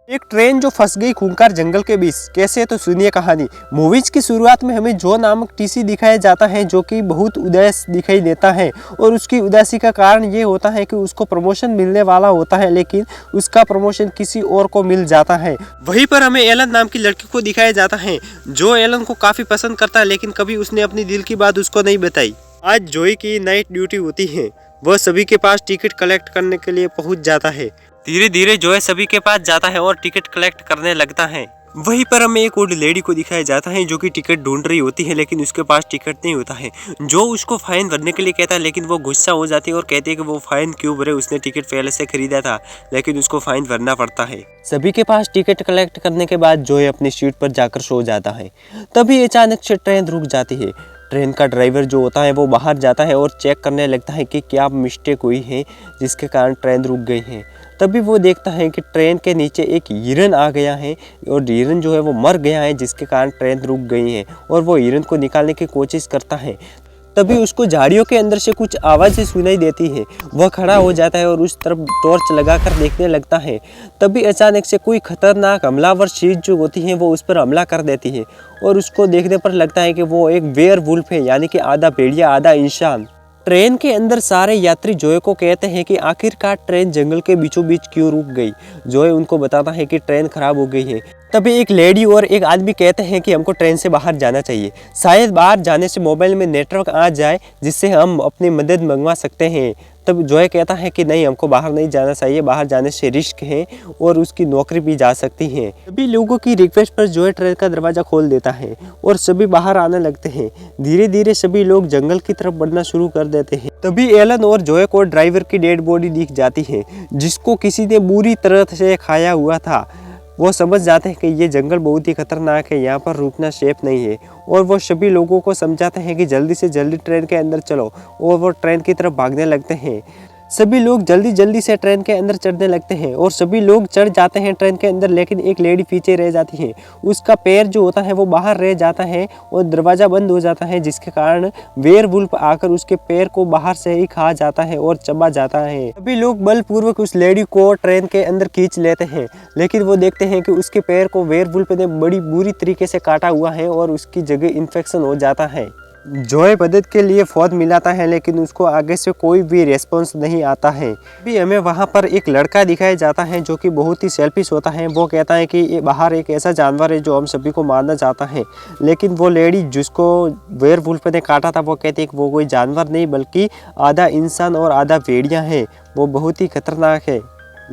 एक ट्रेन जो फंस गई खूंखार जंगल के बीच, कैसे तो सुनिए कहानी। मूवीज की शुरुआत में हमें जो नामक टीसी दिखाया जाता है जो कि बहुत उदास दिखाई देता है और उसकी उदासी का कारण ये होता है कि उसको प्रमोशन मिलने वाला होता है लेकिन उसका प्रमोशन किसी और को मिल जाता है। वहीं पर हमें एलन नाम की लड़की को दिखाया जाता है जो एलन को काफी पसंद करता है लेकिन कभी उसने अपनी दिल की बात उसको नहीं बताई। आज जोई की नाइट ड्यूटी होती है, वह सभी के पास टिकट कलेक्ट करने के लिए पहुंच जाता है। धीरे धीरे जोय सभी के पास जाता है और टिकट कलेक्ट करने लगता है। वहीं पर हमें एक ओल्ड लेडी को दिखाया जाता है जो कि टिकट ढूंढ रही होती है लेकिन उसके पास टिकट नहीं होता है। जो उसको फाइन भरने के लिए कहता है लेकिन वो गुस्सा हो जाती है और कहती है कि वो फाइन क्यों भरे, उसने टिकट पहले से खरीदा था लेकिन उसको फाइन भरना पड़ता है। सभी के पास टिकट कलेक्ट करने के बाद जोय अपनी सीट पर जाकर सो जाता है। तभी अचानक से ट्रेन रुक जाती है। ट्रेन का ड्राइवर जो होता है वो बाहर जाता है और चेक करने लगता है कि क्या मिस्टेक हुई है जिसके कारण ट्रेन रुक गई है। तभी वो देखता है कि ट्रेन के नीचे एक हिरन आ गया है और हिरन जो है वो मर गया है जिसके कारण ट्रेन रुक गई है और वो हिरन को निकालने की कोशिश करता है। तभी उसको झाड़ियों के अंदर से कुछ आवाज़ें सुनाई देती है। वह खड़ा हो जाता है और उस तरफ टॉर्च लगाकर देखने लगता है। तभी अचानक से कोई खतरनाक हमलावर चीज जो होती है वो उस पर हमला कर देती है और उसको देखने पर लगता है कि वो एक वेयरवुल्फ है, यानी कि आधा भेड़िया आधा इंसान। ट्रेन के अंदर सारे यात्री जोय को कहते हैं कि आखिरकार ट्रेन जंगल के बीचों बीच क्यों रुक गई। जोय उनको बताता है कि ट्रेन खराब हो गई है। तभी एक लेडी और एक आदमी कहते हैं कि हमको ट्रेन से बाहर जाना चाहिए, शायद बाहर जाने से मोबाइल में नेटवर्क आ जाए जिससे हम अपनी मदद मंगवा सकते हैं। तब जोय कहता है कि नहीं, हमको बाहर नहीं जाना चाहिए, बाहर जाने से रिस्क है और उसकी नौकरी भी जा सकती है। सभी लोगों की रिक्वेस्ट पर जोय ट्रेन का दरवाज़ा खोल देता है और सभी बाहर आने लगते हैं। धीरे धीरे सभी लोग जंगल की तरफ बढ़ना शुरू कर देते हैं। तभी एलन और जोय को ड्राइवर की डेड बॉडी दिख जाती है जिसको किसी ने बुरी तरह से खाया हुआ था। वो समझ जाते हैं कि ये जंगल बहुत ही खतरनाक है, यहाँ पर रुकना सेफ नहीं है और वो सभी लोगों को समझाते हैं कि जल्दी से जल्दी ट्रेन के अंदर चलो और वो ट्रेन की तरफ भागने लगते हैं। सभी लोग जल्दी जल्दी से ट्रेन के अंदर चढ़ने लगते हैं और सभी लोग चढ़ जाते हैं ट्रेन के अंदर, लेकिन एक लेडी पीछे रह जाती है। उसका पैर जो होता है वो बाहर रह जाता है और दरवाज़ा बंद हो जाता है जिसके कारण वेयरवुल्फ आकर उसके पैर को बाहर से ही खा जाता है और चबा जाता है। सभी लोग बलपूर्वक उस लेडी को ट्रेन के अंदर खींच लेते हैं लेकिन वो देखते हैं कि उसके पैर को वेयरवुल्फ ने बड़ी बुरी तरीके से काटा हुआ है और उसकी जगह इन्फेक्शन हो जाता है। जोय मदद के लिए फ़ोन मिलाता है लेकिन उसको आगे से कोई भी रेस्पॉन्स नहीं आता है। भी हमें वहाँ पर एक लड़का दिखाया जाता है जो कि बहुत ही सेल्फिश होता है। वो कहता है कि ये बाहर एक ऐसा जानवर है जो हम सभी को मारना चाहता है, लेकिन वो लेडी जिसको वेयरवुल्फ ने काटा था वो कहती है कि वो कोई जानवर नहीं बल्कि आधा इंसान और आधा भेड़िया है, वो बहुत ही खतरनाक है।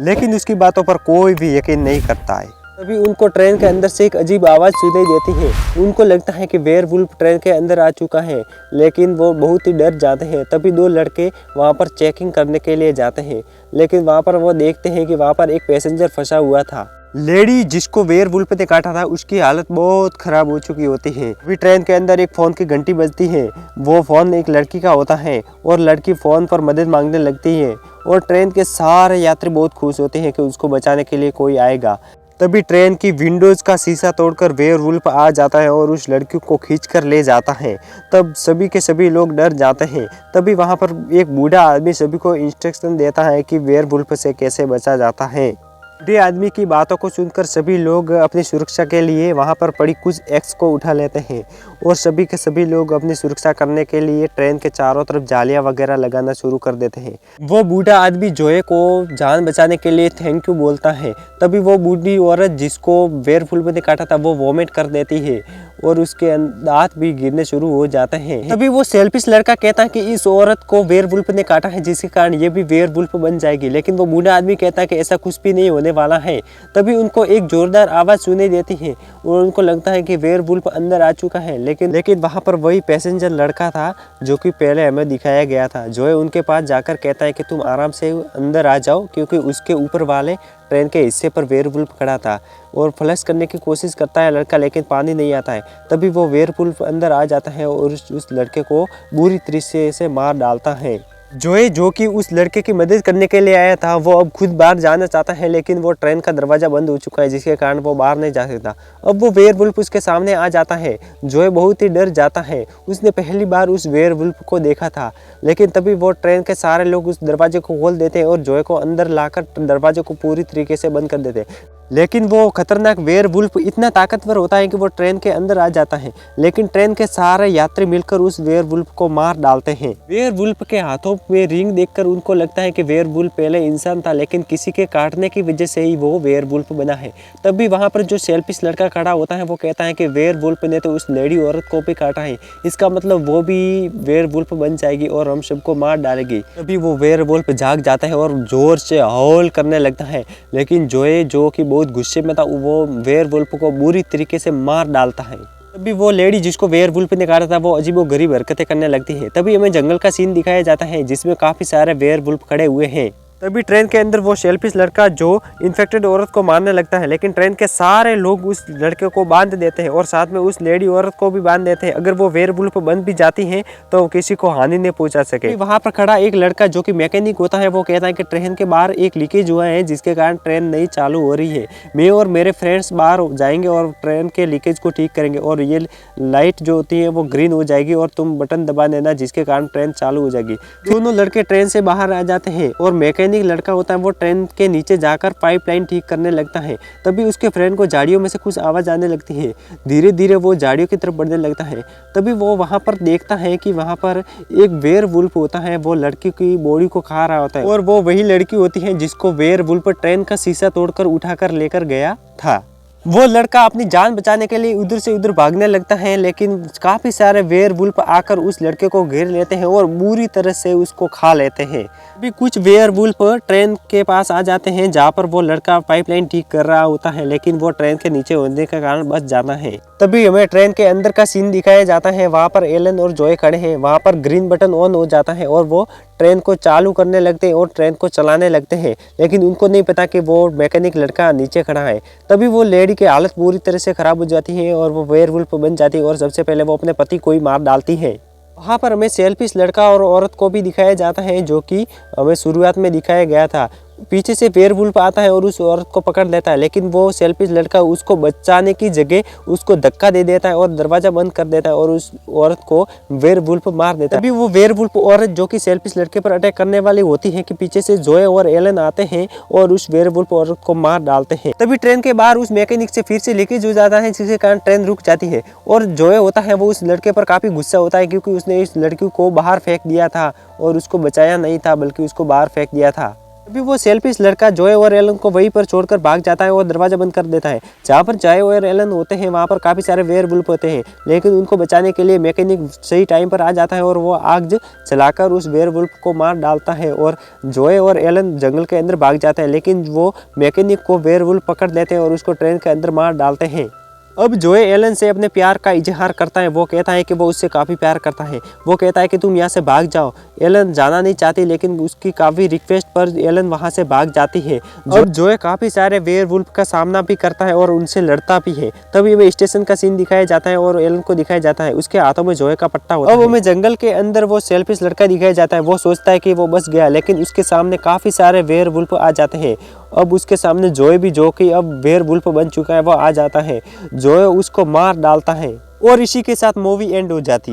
लेकिन उसकी बातों पर कोई भी यकीन नहीं करता है। तभी उनको ट्रेन के अंदर से एक अजीब आवाज़ सुनाई देती है। उनको लगता है कि वेयरवुल्फ ट्रेन के अंदर आ चुका है लेकिन वो बहुत ही डर जाते हैं। तभी दो लड़के वहाँ पर चेकिंग करने के लिए जाते हैं लेकिन वहाँ पर वो देखते हैं कि वहाँ पर एक पैसेंजर फंसा हुआ था। लेडी जिसको वेयरवुल्फ ने काटा था उसकी हालत बहुत ख़राब हो चुकी होती है। अभी ट्रेन के अंदर एक फ़ोन की घंटी बजती है। वो फ़ोन एक लड़की का होता है और लड़की फ़ोन पर मदद मांगने लगती है और ट्रेन के सारे यात्री बहुत खुश होते हैं कि उसको बचाने के लिए कोई आएगा। तभी ट्रेन की विंडोज़ का शीशा तोड़कर वेयरवुल्फ आ जाता है और उस लड़की को खींचकर ले जाता है। तब सभी के सभी लोग डर जाते हैं। तभी वहाँ पर एक बूढ़ा आदमी सभी को इंस्ट्रक्शन देता है कि वेयरवुल्फ से कैसे बचा जाता है। बूढ़े आदमी की बातों को सुनकर सभी लोग अपनी सुरक्षा के लिए वहाँ पर पड़ी कुछ एक्स को उठा लेते हैं और सभी के सभी लोग अपनी सुरक्षा करने के लिए ट्रेन के चारों तरफ जालियाँ वगैरह लगाना शुरू कर देते हैं। वो बूढ़ा आदमी जोय को जान बचाने के लिए थैंक यू बोलता है। तभी वो बूढ़ी औरत जिसको वेयरवुल्फ ने काटा था वो वॉमिट कर देती है और उसके दांत भी गिरने शुरू हो जाते हैं। तभी वो सेल्फिश लड़का कहता है कि इस औरत को वेयरवुल्फ ने काटा है जिसके कारण ये भी वेयरवुल्फ बन जाएगी, लेकिन वो बूढ़ा आदमी कहता है कि ऐसा कुछ भी नहीं होने वाला है। तभी उनको एक जोरदार आवाज़ सुनाई देती है और उनको लगता है कि वेयरवुल्फ अंदर आ चुका है, लेकिन वहाँ पर वही पैसेंजर लड़का था जो कि पहले हमें दिखाया गया था। जो है उनके पास जाकर कहता है कि तुम आराम से अंदर आ जाओ क्योंकि उसके ऊपर वाले ट्रेन के हिस्से पर वेयरवुल्फ खड़ा था और फ्लश करने की कोशिश करता है लड़का लेकिन पानी नहीं आता है। तभी वो वेयरवुल्फ अंदर आ जाता है और उस लड़के को बुरी तरीके से मार डालता है। जोए जो कि उस लड़के की मदद करने के लिए आया था वो अब खुद बाहर जाना चाहता है लेकिन वो ट्रेन का दरवाज़ा बंद हो चुका है जिसके कारण वो बाहर नहीं जा सकता। अब वो वेयरवुल्फ उसके सामने आ जाता है। जोए बहुत ही डर जाता है, उसने पहली बार उस वेयरवुल्फ को देखा था। लेकिन तभी वो ट्रेन के सारे लोग उस दरवाजे को खोल देते हैं और जोए को अंदर लाकर दरवाजे को पूरी तरीके से बंद कर देते हैं। लेकिन वो खतरनाक वेयरवुल्फ इतना ताकतवर होता है कि वो ट्रेन के अंदर आ जाता है, लेकिन ट्रेन के सारे यात्री मिलकर उस वेयरवुल्फ को मार डालते हैं। वेयरवुल्फ के हाथों में रिंग देखकर उनको लगता है कि वेयरवुल्फ पहले इंसान था, लेकिन किसी के काटने की वजह से ही वो वेयरवुल्फ बना है। तभी वहाँ पर जो सेल्फिश लड़का खड़ा होता है वो कहता है कि वेयरवुल्फ ने तो उस लेडी औरत को भी काटा है, इसका मतलब वो भी वेयरवुल्फ बन जाएगी और हम सबको मार डालेगी। तभी वो वेयरवुल्फ जाग जाता है और जोर से हौल करने लगता है, लेकिन जोए जो कि बहुत गुस्से में था वो वेयरवुल्फ को बुरी तरीके से मार डालता है। तभी वो लेडी जिसको वेयरवुल्फ ने काटा था वो अजीबोगरीब हरकतें करने लगती है। तभी हमें जंगल का सीन दिखाया जाता है जिसमें काफ़ी सारे वेयरवुल्फ खड़े हुए हैं। तभी ट्रेन के अंदर वो सेल्फिश लड़का जो इन्फेक्टेड औरत को मारने लगता है, लेकिन ट्रेन के सारे लोग उस लड़के को बांध देते हैं और साथ में उस लेडी औरत को भी बांध देते हैं। अगर वो वेयरवुल्फ बन भी जाती हैं तो किसी को हानि नहीं पहुंचा सके। वहाँ पर खड़ा एक लड़का जो कि मैकेनिक होता है वो कहता है कि ट्रेन के बाहर एक लीकेज हुआ है जिसके कारण ट्रेन नहीं चालू हो रही है। मैं और मेरे फ्रेंड्स बाहर जाएंगे और ट्रेन के लीकेज को ठीक करेंगे और ये लाइट जो होती है वो ग्रीन हो जाएगी और तुम बटन दबा देना जिसके कारण ट्रेन चालू हो जाएगी। दोनों लड़के ट्रेन से बाहर आ जाते हैं और मैकेनिक लड़का होता है वो ट्रेन के नीचे जाकर पाइपलाइन ठीक करने लगता है। तभी उसके फ्रेंड को झाड़ियों में से कुछ आवाज़ आने लगती है। धीरे धीरे वो झाड़ियों की तरफ बढ़ने लगता है। तभी वो वहाँ पर देखता है कि वहाँ पर एक वेयरवुल्फ होता है, वो लड़की की बॉडी को खा रहा होता है और वो वही लड़की होती है जिसको वेयरवुल्फ ट्रेन का शीशा तोड़कर उठाकर लेकर गया था। वो लड़का अपनी जान बचाने के लिए उधर से उधर भागने लगता है, लेकिन काफ़ी सारे वेयरवुल्फ आकर उस लड़के को घेर लेते हैं और बुरी तरह से उसको खा लेते हैं। अभी कुछ वेयरवुल्फ ट्रेन के पास आ जाते हैं जहाँ पर वो लड़का पाइपलाइन ठीक कर रहा होता है, लेकिन वो ट्रेन के नीचे होने के कारण बच जाना है। तभी हमें ट्रेन के अंदर का सीन दिखाया जाता है। वहाँ पर एलन और जॉय खड़े हैं। वहाँ पर ग्रीन बटन ऑन हो जाता है और वो ट्रेन को चालू करने लगते हैं और ट्रेन को चलाने लगते हैं, लेकिन उनको नहीं पता कि वो मैकेनिक लड़का नीचे खड़ा है। तभी वो लेडी की हालत पूरी तरह से ख़राब हो जाती है और वो वेयरवुल्फ बन जाती है और सबसे पहले वो अपने पति को ही मार डालती है। वहाँ पर हमें सेल्फिश लड़का और औरत को भी दिखाया जाता है जो कि हमें शुरुआत में दिखाया गया था। पीछे से वेयरवुल्फ आता है और उस औरत को पकड़ लेता है, लेकिन वो सेल्फिश लड़का उसको बचाने की जगह उसको धक्का दे देता है और दरवाज़ा बंद कर देता है और उस औरत को वेयरवुल्फ मार देता है। तभी वो वेयरवुल्फ औरत जो कि सेल्फिश लड़के पर अटैक करने वाली होती है कि पीछे से जोए और एलन आते हैं और उस वेयरवुल्फ औरत को मार डालते हैं। तभी ट्रेन के बाहर उस मैकेनिक से फिर से लीकेज हो जाता है जिसके कारण ट्रेन रुक जाती है और जोए होता है वो उस लड़के पर काफ़ी गुस्सा होता है क्योंकि उसने इस लड़की को बाहर फेंक दिया था और उसको बचाया नहीं था बल्कि उसको बाहर फेंक दिया था। अभी वो सेल्फिश लड़का जोए और एलन को वहीं पर छोड़कर भाग जाता है और दरवाजा बंद कर देता है। जहाँ पर जोए और एलन होते हैं वहाँ पर काफ़ी सारे वेयरवुल्फ होते हैं, लेकिन उनको बचाने के लिए मैकेनिक सही टाइम पर आ जाता है और वो आग चलाकर उस वेयरवुल्फ को मार डालता है और जोए और एलन जंगल के अंदर भाग जाते हैं, लेकिन वो मैकेनिक को वेयरवुल्फ पकड़ लेते हैं और उसको ट्रेन के अंदर मार डालते हैं। अब जोए एलन से अपने प्यार का इजहार करता है। वो कहता है कि वो उससे काफ़ी प्यार करता है। वो कहता है कि तुम यहाँ से भाग जाओ। एलन जाना नहीं चाहती, लेकिन उसकी काफ़ी रिक्वेस्ट पर एलन वहाँ से भाग जाती है। अब जोए काफ़ी सारे वेयरवुल्फ का सामना भी करता है और उनसे लड़ता भी है। तभी हमें स्टेशन का सीन दिखाया जाता है और एलन को दिखाया जाता है, उसके हाथों में जोए का पट्टा होता है। अब हमें जंगल के अंदर वो सेल्फिश लड़का दिखाया जाता है। वो सोचता है कि वो बच गया, लेकिन उसके सामने काफ़ी सारे वेयरवुल्फ आ जाते हैं। अब उसके सामने जोए भी, जो कि अब वेयरवुल्फ बन चुका है, वो आ जाता है। जोए उसको मार डालता है और इसी के साथ मूवी एंड हो जाती है।